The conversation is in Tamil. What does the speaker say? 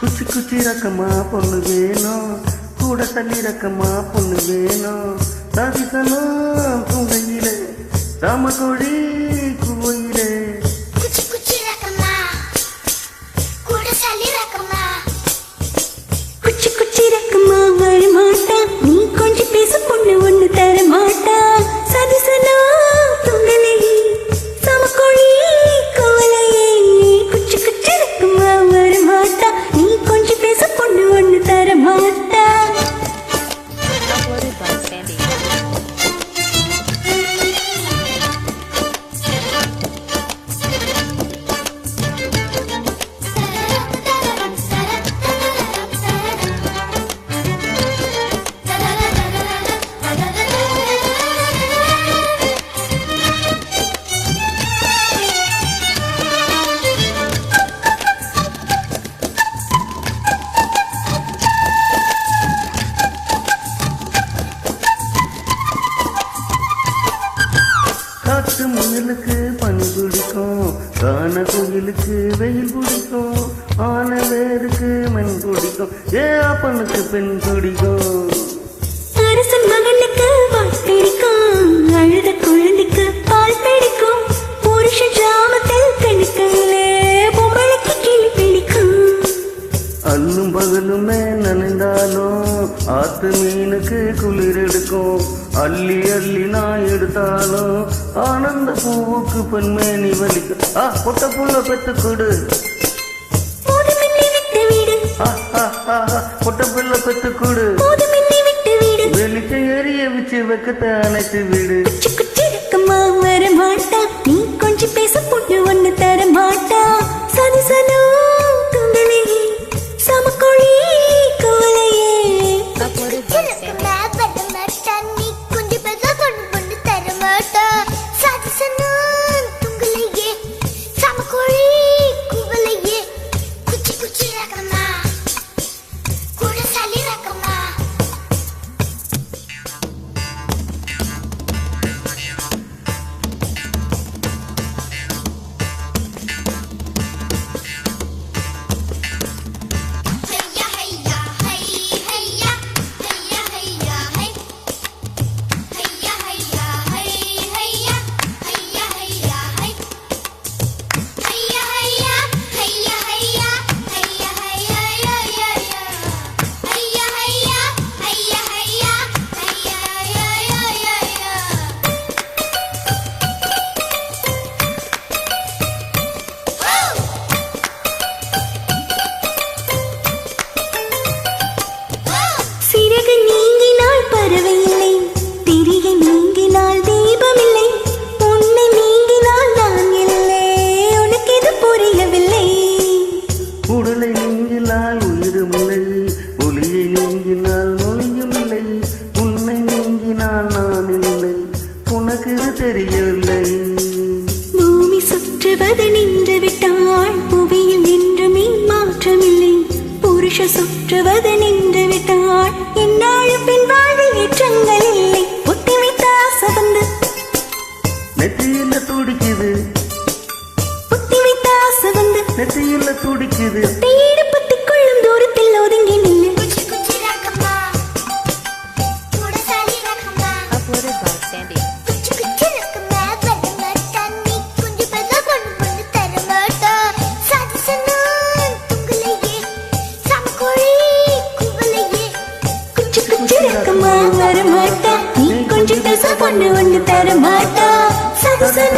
குச்சி குச்சி ரக்கமா பொண்ணு வேணும், கூட தள்ளி ரக்கமா பொண்ணு வேணும். சாதிசனம் பூங்கையிலே ராமகோழி குவையிலே குச்சி குச்சி ரக்கமா கூட தள்ளி ரக்கமா குச்சி குச்சி ரக்கமா வர மாட்டா, நீ கொஞ்சம் பேச பொண்ணு ஒண்ணு தர மாட்டா. சாதிசனம் பூங்கையிலே ராமகோழி குவையிலே குச்சி குச்சி ரக்கமா வர மாட்டா, நீ கொஞ்சம் பேச பொண்ணு ஒண்ணு தர மாட்டா. Uploaded by Sandy. காட்டு முயலுக்கு பனி பிடிக்கும், காண குயிலுக்கு வெயில் பிடிக்கும், ஆன வேருக்கு மண் பிடிக்கும், ஏ அப்பனுக்கு பெண் பிடிக்கும். அரசன் மகனுக்கு வாய் பிடிக்கும், அழுத குழந்தைக்கு பால் பிடிக்கும், புருஷ ஜாமத்தில் பெண்களிலே பொம்பளைக்கு கிளி பிடிக்கும். அல்லும் பகலுமே நனைந்தாலும் ஆத்து மீனுக்கு குளிர் எடுக்கும், அள்ளி அள்ளி நான் எடுத்தாலும் ஆனந்த பூவுக்கு பெண்மேனி வலிக்கும். பொட்ட புள்ள பெத்து கொடு, போதுமில்லை விட்டு வீடு, பொட்ட புள்ள பெத்து கொடு, போதுமில்லை விட்டு வீடு. வெளிச்சம் எரிய வச்சு வெக்கத்தை அணைத்து விடு. குச்சி குச்சி ரக்கமா வர மாட்டா, நீ கொஞ்சம் பேச பொண்ணு ஒண்ணு தர மாட்டா. சதிசனோ துங்கலே சமக்கோழி கோலையே Uploaded by Sandy. ரக்கமா வர மாட்டா, நீ கொஞ்சம் பேச பொண்ணு தர மாட்டா. சாதிசனம் துங்கலையே சமக்கோழி குவலையே குச்சி குச்சி ரக்கமா கூட தள்ளி ரக்கமா ஹையா ஹையா ஹை ஹையா ஹையா ஹையா ஹை ஹையா ஹையா ஹை ஹையா ஹையா ஹையா ஹை ஹையா ஹையா ஹையா ஹையா ஹையா ஹையா யா யா யா ஹையா ஹையா ஹையா ஹையா ஹையா யா யா யா யா சிறகு நீங்கினால் பறவையில்லை, திரிகை நீங்கினால் தீபமில்லை, உன்னை நீங்கினால் நான் இல்லை, உனக்கு இது புரியவில்லை. உடலை நீங்கினால் உயிரும் இல்லை, ஒளியை நீங்கினால் மொழியும் இல்லை, உன்னை நீங்கினால் நான் இல்லை, உனக்கு இது தெரியவில்லை. பூமி சுற்றுவது நின்று விட்டால் புவியில் நின்று மீன் மாற்றமில்லை, புருஷ சுற்றுவது நின்று விட்டால் என்னாலும் பின் வாழ்வில் ஏற்றங்கள் இல்லை. ஒத்தி வைத்த ஆசை வந்து நெற்றியில துடிக்குது, ஒத்தி வைத்த ஆசை வந்து நெற்றியில துடிக்குது, தேடு பத்திக் கொள்ளும் தூரத்தில் ஒதுங்கி நில்லு. குச்சி குச்சி ரக்கமா கூட தள்ளி ரக்கமா Uploaded by Sandy. குச்சி குச்சி ரக்கமா வர மாட்டா, நீ கொஞ்சம் பேச பொண்ணு தர மாட்டா. சாதிசனம் துங்கலையே சமக்கோழி குவலையே குச்சி குச்சி ரக்கமா வர மாட்டா, நீ கொஞ்சம் பேச பொண்ணு ஒண்ணு தர மாட்டா. சதசன